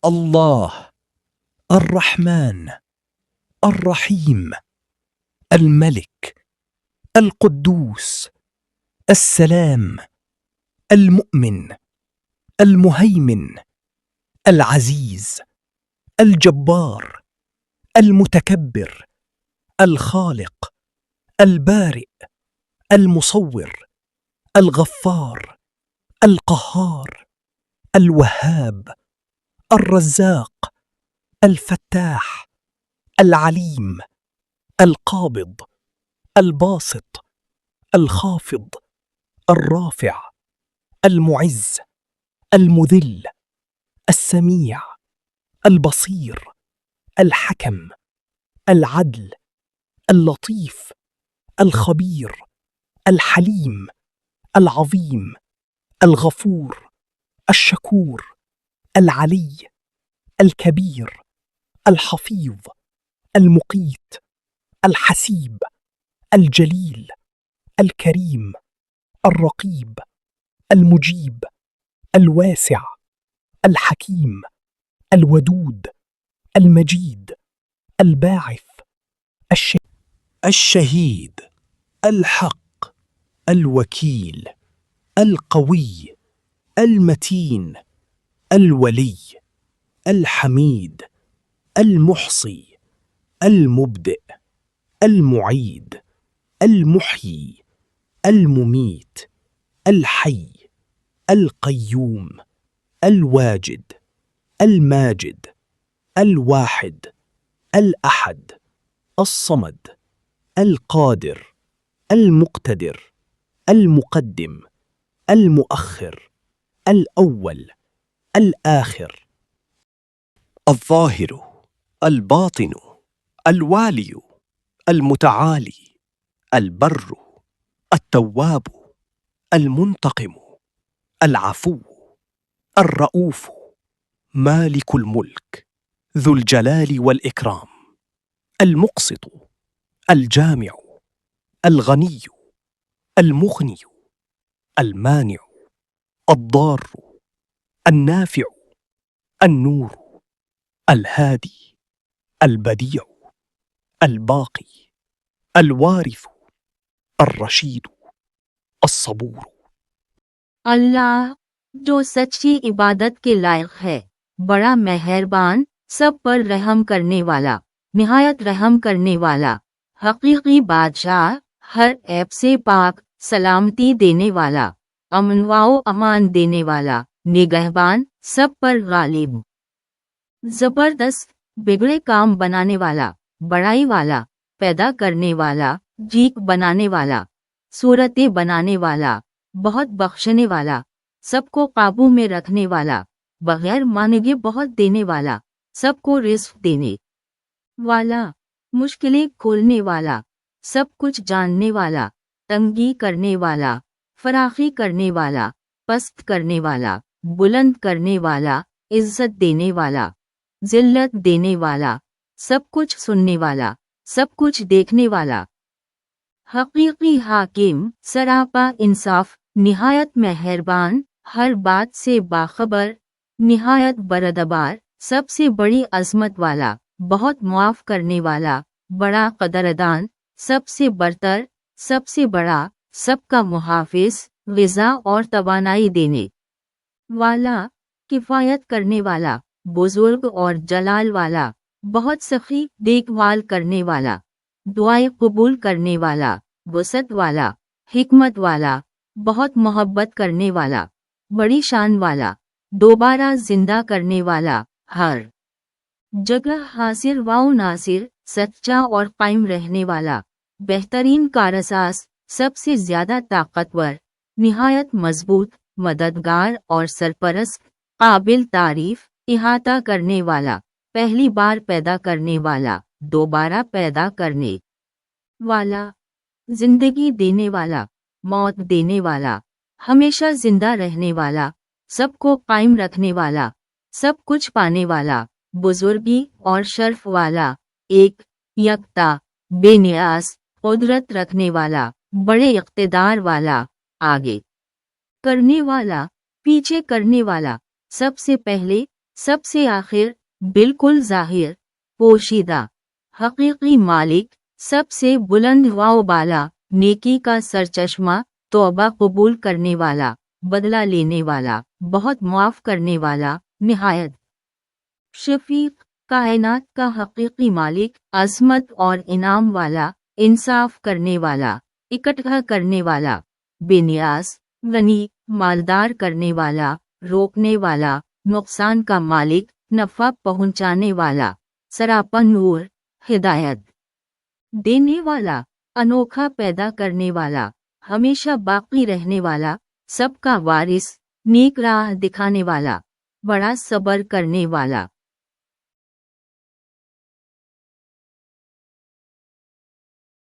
الله الرحمن الرحيم الملك القدوس السلام المؤمن المهيمن العزيز الجبار المتكبر الخالق البارئ المصور الغفار القهار الوهاب الرزاق الفتاح العليم القابض الباسط الخافض الرافع المعز المذل السميع البصير الحكم العدل اللطيف الخبير الحليم العظيم الغفور الشكور العلي الكبير الحفيظ المقيت الحسيب الجليل الكريم الرقيب المجيب الواسع الحكيم الودود المجيد الباعث الشهيد الحق الوكيل القوي المتين الولي الحميد المحصي المبدئ المعيد المحيي المميت الحي القيوم الواجد الماجد الواحد الأحد الصمد القادر المقتدر المقدم المؤخر الأول الآخر الظاهر الباطن الوالي المتعالي البر التواب المنتقم العفو الرؤوف مالك الملك ذو الجلال والإكرام المقسط الجامع الغني المغني المانع الضار النافع النور الهادي البديع الباقي الوارث الرشيد الصبور अल्लाह जो सच्ची इबादत के लायक है, बड़ा मेहरबान, सब पर रहम करने वाला, निहायत रहम करने वाला, हकीकी बादशाह, हर ऐब से पाक, सलामती देने वाला, अमनवाओ अमान देने वाला, निगहबान, सब पर गालिब, जबरदस्त, बिगड़े काम बनाने वाला, बड़ाई वाला, पैदा करने वाला, जीक बनाने वाला, सूरतें बनाने वाला, बहुत बख्शने वाला, सबको काबू में रखने वाला, बगैर मांगे बहुत देने वाला, सबको रिज़्क़ देने वाला, मुश्किलें खोलने वाला, सब कुछ जानने वाला, तंगी करने वाला, फराखी करने वाला, पस्त करने वाला, बुलंद करने वाला, इज्जत देने वाला, जिल्लत देने वाला, सब कुछ सुनने वाला, सब कुछ देखने वाला, हकीकी हाकिम, सरापा इंसाफ, निहायत मेहरबान, हर बात से बाखबर, निहायत बरदबार, सबसे बड़ी अज़मत वाला, बहुत मुआफ़ करने वाला, बड़ा कदरदान, सबसे बरतर, सबसे बड़ा, सबका मुहाफिज, ग़िज़ा और तवानाई देने वाला, किफ़ायत करने वाला, बुजुर्ग और जलाल वाला, बहुत सखी देखभाल करने वाला, दुआएं कबूल करने वाला, वसत वाला, हिकमत वाला, बहुत मोहब्बत करने वाला, बड़ी शान वाला, दोबारा जिंदा करने वाला, हर जगह हासिर व नासिर, सच्चा और कायम रहने वाला, बेहतरीन कारसाज, सबसे ज़्यादा ताकतवर, निहायत मजबूत, मददगार और सरपरस्त, काबिल तारीफ, इहाता करने वाला, पहली बार पैदा करने वाला, दोबारा पैदा करने वाला, जिंदगी देने वाला, मौत देने वाला, हमेशा जिंदा रहने वाला, सबको कायम रखने वाला, सब कुछ पाने वाला, बुजुर्गी और शर्फ वाला, एक यकता, बेनियाज, कुदरत रखने वाला, बड़े इक़्तिदार वाला, आगे करने वाला, पीछे करने वाला, सबसे पहले, سب سے آخر، بالکل ظاہر، پوشیدہ. حقیقی مالک، سب سے بلند و بالا، نیکی کا سرچشمہ، توبہ قبول کرنے والا، بدلہ لینے والا، بہت معاف کرنے والا، نہایت شفیق. کائنات کا حقیقی مالک، عظمت اور انعام والا، انصاف کرنے والا، اکٹھا کرنے والا، بے نیاز، غنی، مالدار کرنے والا، روکنے والا، نقصان کا مالک، نفع پہنچانے والا، سراپا نور، ہدایت دینے والا، انوکھا پیدا کرنے والا، ہمیشہ باقی رہنے والا، سب کا وارث، نیک راہ دکھانے والا، بڑا صبر کرنے والا.